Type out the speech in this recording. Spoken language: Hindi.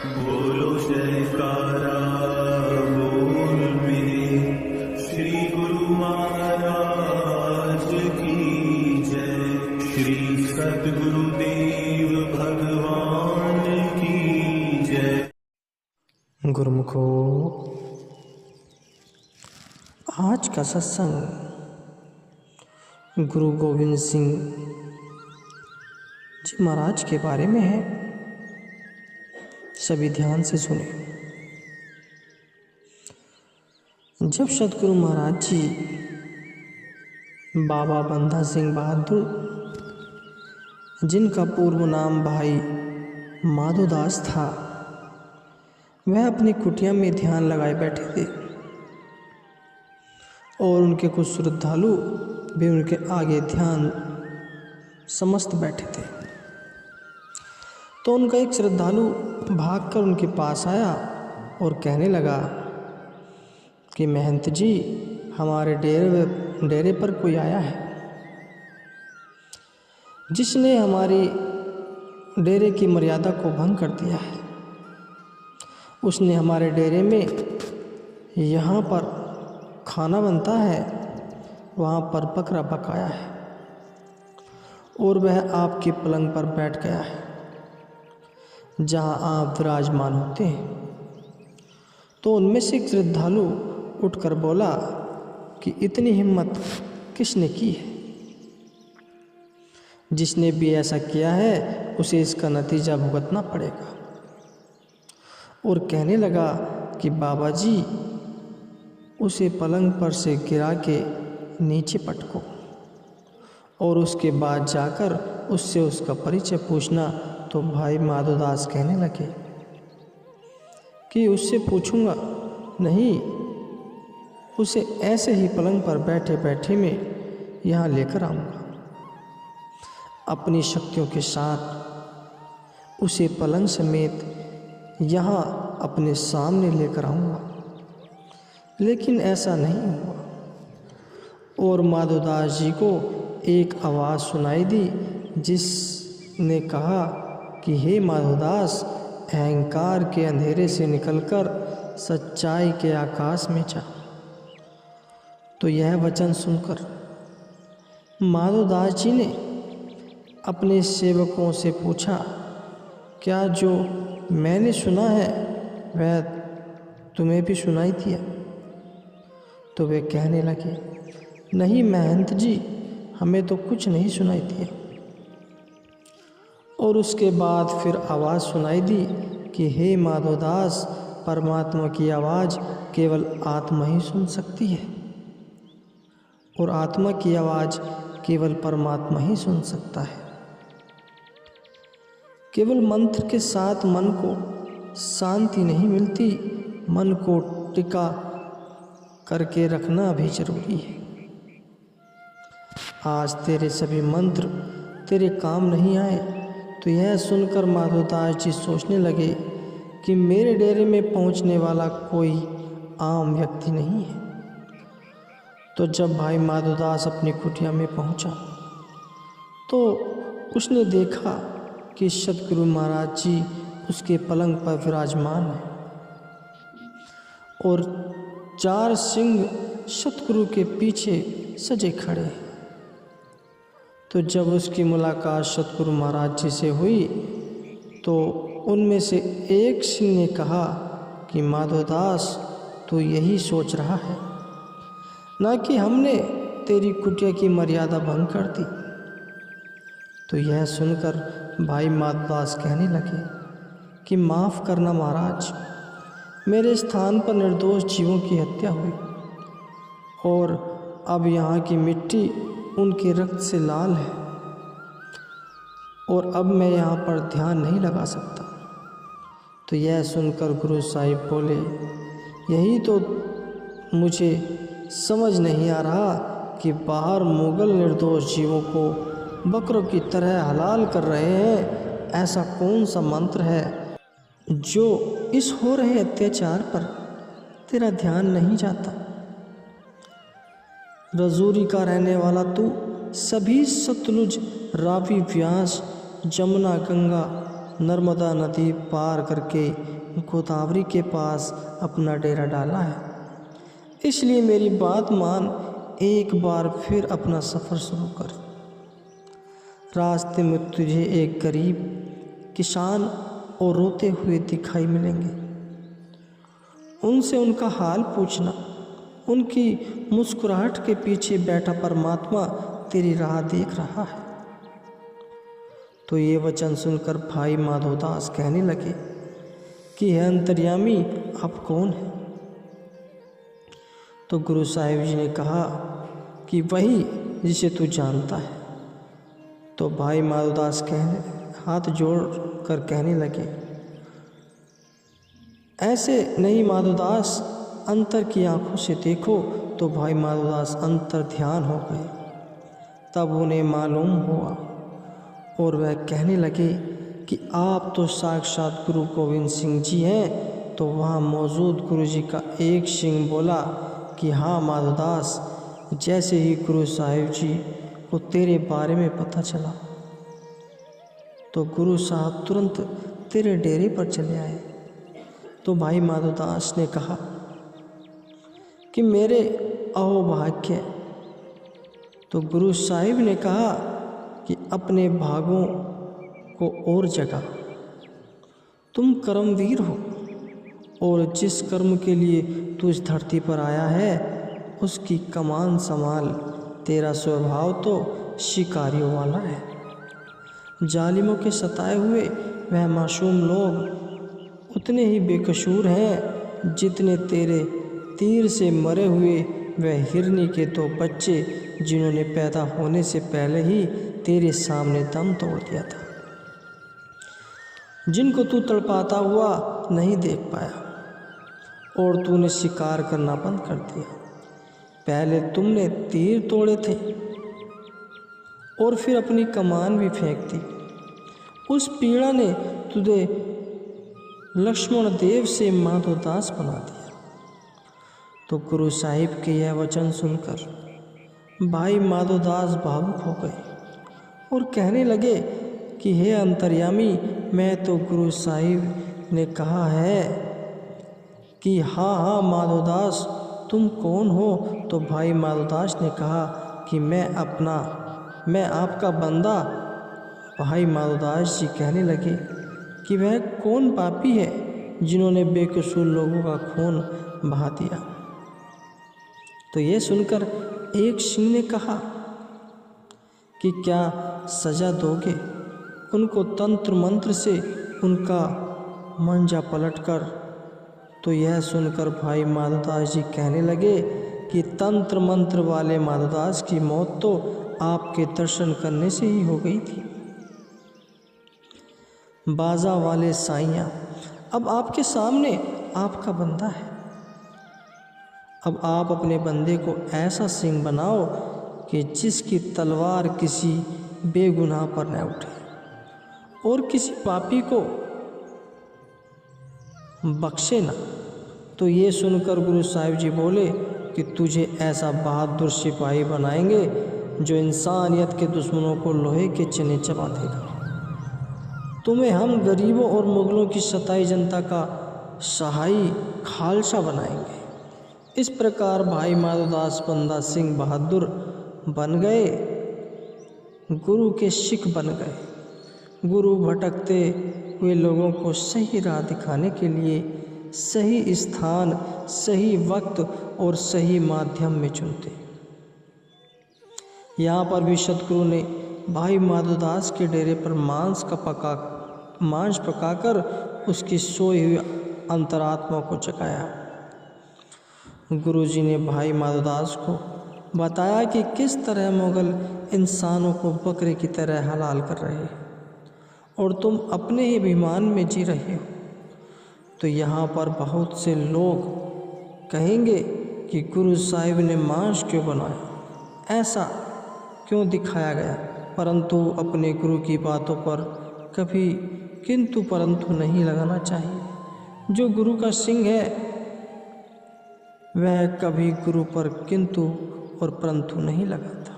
बोलो जयकारा बोल मेरे श्री गुरु महाराज की जय। श्री सद्गुरुदेव भगवान की जय। गुरुमुखो, आज का सत्संग गुरु गोविंद सिंह जी महाराज के बारे में है। सभी ध्यान से सुने। जब सतगुरु महाराज जी बाबा बंदा सिंह बहादुर, जिनका पूर्व नाम भाई माधोदास था, वह अपनी कुटिया में ध्यान लगाए बैठे थे और उनके कुछ श्रद्धालु भी उनके आगे ध्यान समस्त बैठे थे। तो उनका एक श्रद्धालु भागकर उनके पास आया और कहने लगा कि महंत जी, हमारे डेरे पर कोई आया है जिसने हमारी डेरे की मर्यादा को भंग कर दिया है। उसने हमारे डेरे में यहाँ पर खाना बनता है, वहाँ पर बकरा पकाया है और वह आपके पलंग पर बैठ गया है जहाँ आप विराजमान होते हैं। तो उनमें से एक श्रद्धालु उठकर बोला कि इतनी हिम्मत किसने की है? जिसने भी ऐसा किया है उसे इसका नतीजा भुगतना पड़ेगा। और कहने लगा कि बाबा जी, उसे पलंग पर से गिरा के नीचे पटको और उसके बाद जाकर उससे उसका परिचय पूछना। तो भाई माधोदास कहने लगे कि उससे पूछूंगा नहीं, उसे ऐसे ही पलंग पर बैठे बैठे में यहाँ लेकर आऊँगा। अपनी शक्तियों के साथ उसे पलंग समेत यहाँ अपने सामने लेकर आऊँगा। लेकिन ऐसा नहीं हुआ और माधोदास जी को एक आवाज़ सुनाई दी जिसने कहा कि हे माधोदास, अहंकार के अंधेरे से निकलकर सच्चाई के आकाश में जा। तो यह वचन सुनकर माधोदास जी ने अपने सेवकों से पूछा, क्या जो मैंने सुना है वह तुम्हें भी सुनाई दिया? तो वे कहने लगे, नहीं महंत जी, हमें तो कुछ नहीं सुनाई दिया। और उसके बाद फिर आवाज़ सुनाई दी कि हे माधोदास, परमात्मा की आवाज़ केवल आत्मा ही सुन सकती है और आत्मा की आवाज़ केवल परमात्मा ही सुन सकता है। केवल मंत्र के साथ मन को शांति नहीं मिलती, मन को टिका करके रखना भी जरूरी है। आज तेरे सभी मंत्र तेरे काम नहीं आए। तो यह सुनकर माधोदास जी सोचने लगे कि मेरे डेरे में पहुंचने वाला कोई आम व्यक्ति नहीं है। तो जब भाई माधोदास अपनी कुटिया में पहुंचा तो उसने देखा कि सतगुरु महाराज जी उसके पलंग पर विराजमान हैं और 4 सिंह सतगुरु के पीछे सजे खड़े हैं। तो जब उसकी मुलाकात सतगुरु महाराज जी से हुई तो उनमें से एक सिंह ने कहा कि माधोदास, तू यही सोच रहा है ना कि हमने तेरी कुटिया की मर्यादा भंग कर दी? तो यह सुनकर भाई माधोदास कहने लगे कि माफ़ करना महाराज, मेरे स्थान पर निर्दोष जीवों की हत्या हुई और अब यहाँ की मिट्टी उनके रक्त से लाल है और अब मैं यहाँ पर ध्यान नहीं लगा सकता। तो यह सुनकर गुरु साहिब बोले, यही तो मुझे समझ नहीं आ रहा कि बाहर मुगल निर्दोष जीवों को बकरों की तरह हलाल कर रहे हैं। ऐसा कौन सा मंत्र है जो इस हो रहे अत्याचार पर तेरा ध्यान नहीं जाता? रजौरी का रहने वाला तू सभी सतलुज, रावी, व्यास, जमुना, गंगा, नर्मदा नदी पार करके गोदावरी के पास अपना डेरा डाला है। इसलिए मेरी बात मान, एक बार फिर अपना सफ़र शुरू कर। रास्ते में तुझे एक गरीब किसान और रोते हुए दिखाई मिलेंगे। उनसे उनका हाल पूछना। उनकी मुस्कुराहट के पीछे बैठा परमात्मा तेरी राह देख रहा है। तो ये वचन सुनकर भाई माधवदास कहने लगे कि है अंतर्यामी, आप कौन हैं? तो गुरु साहिब जी ने कहा कि वही जिसे तू जानता है। तो भाई माधवदास हाथ जोड़ कर कहने लगे, ऐसे नहीं माधवदास, अंतर की आंखों से देखो। तो भाई माधवदास अंतर ध्यान हो गए। तब उन्हें मालूम हुआ और वह कहने लगे कि आप तो साक्षात गुरु गोविंद सिंह जी हैं। तो वहाँ मौजूद गुरु जी का एक सिंह बोला कि हाँ माधवदास, जैसे ही गुरु साहिब जी को तेरे बारे में पता चला तो गुरु साहब तुरंत तेरे डेरे पर चले आए। तो भाई माधवदास ने कहा कि मेरे अहोभाग्य। तो गुरु साहिब ने कहा कि अपने भागों को और जगा, तुम कर्मवीर हो और जिस कर्म के लिए तू इस धरती पर आया है उसकी कमान संभाल। तेरा स्वभाव तो शिकारियों वाला है। जालिमों के सताए हुए वह मासूम लोग उतने ही बेकसूर हैं जितने तेरे तीर से मरे हुए वह हिरनी के दो बच्चे जिन्होंने पैदा होने से पहले ही तेरे सामने दम तोड़ दिया था, जिनको तू तड़पाता हुआ नहीं देख पाया और तूने शिकार करना बंद कर दिया। पहले तुमने तीर तोड़े थे और फिर अपनी कमान भी फेंक दी। उस पीड़ा ने तुझे लक्ष्मण देव से माधवदास बना दिया। तो गुरु साहिब के यह वचन सुनकर भाई माधवदास भावुक हो गए और कहने लगे कि हे अंतर्यामी, मैं तो गुरु साहिब ने कहा है कि हाँ माधवदास, तुम कौन हो? तो भाई माधवदास ने कहा कि मैं आपका बंदा। भाई माधवदास जी कहने लगे कि वह कौन पापी है जिन्होंने बेकसूर लोगों का खून बहा दिया? तो ये सुनकर एक सिंह ने कहा कि क्या सजा दोगे? उनको तंत्र मंत्र से उनका मंजा पलटकर। तो यह सुनकर भाई माधवदास जी कहने लगे कि तंत्र मंत्र वाले माधवदास की मौत तो आपके दर्शन करने से ही हो गई थी। बाजा वाले साइयाँ, अब आपके सामने आपका बंदा है। अब आप अपने बंदे को ऐसा सिंह बनाओ कि जिसकी तलवार किसी बेगुनाह पर न उठे और किसी पापी को बख्शे ना। तो ये सुनकर गुरु साहिब जी बोले कि तुझे ऐसा बहादुर सिपाही बनाएंगे जो इंसानियत के दुश्मनों को लोहे के चने चबा देगा। तुम्हें हम गरीबों और मुगलों की सताई जनता का सहाई खालसा बनाएंगे। इस प्रकार भाई माधवदास बंदा सिंह बहादुर बन गए, गुरु के सिख बन गए। गुरु भटकते हुए लोगों को सही राह दिखाने के लिए सही स्थान, सही वक्त और सही माध्यम में चुनते। यहाँ पर भी सतगुरु ने भाई माधवदास के डेरे पर मांस पकाकर उसकी सोई हुई अंतरात्मा को जगाया। गुरुजी ने भाई माधवदास को बताया कि किस तरह मुगल इंसानों को बकरे की तरह हलाल कर रहे हैं और तुम अपने ही अभिमान में जी रहे हो। तो यहाँ पर बहुत से लोग कहेंगे कि गुरु साहिब ने मांस क्यों बनाया, ऐसा क्यों दिखाया गया, परंतु अपने गुरु की बातों पर कभी किंतु परंतु नहीं लगाना चाहिए। जो गुरु का सिंह है वह कभी गुरु पर किंतु और परंतु नहीं लगाता।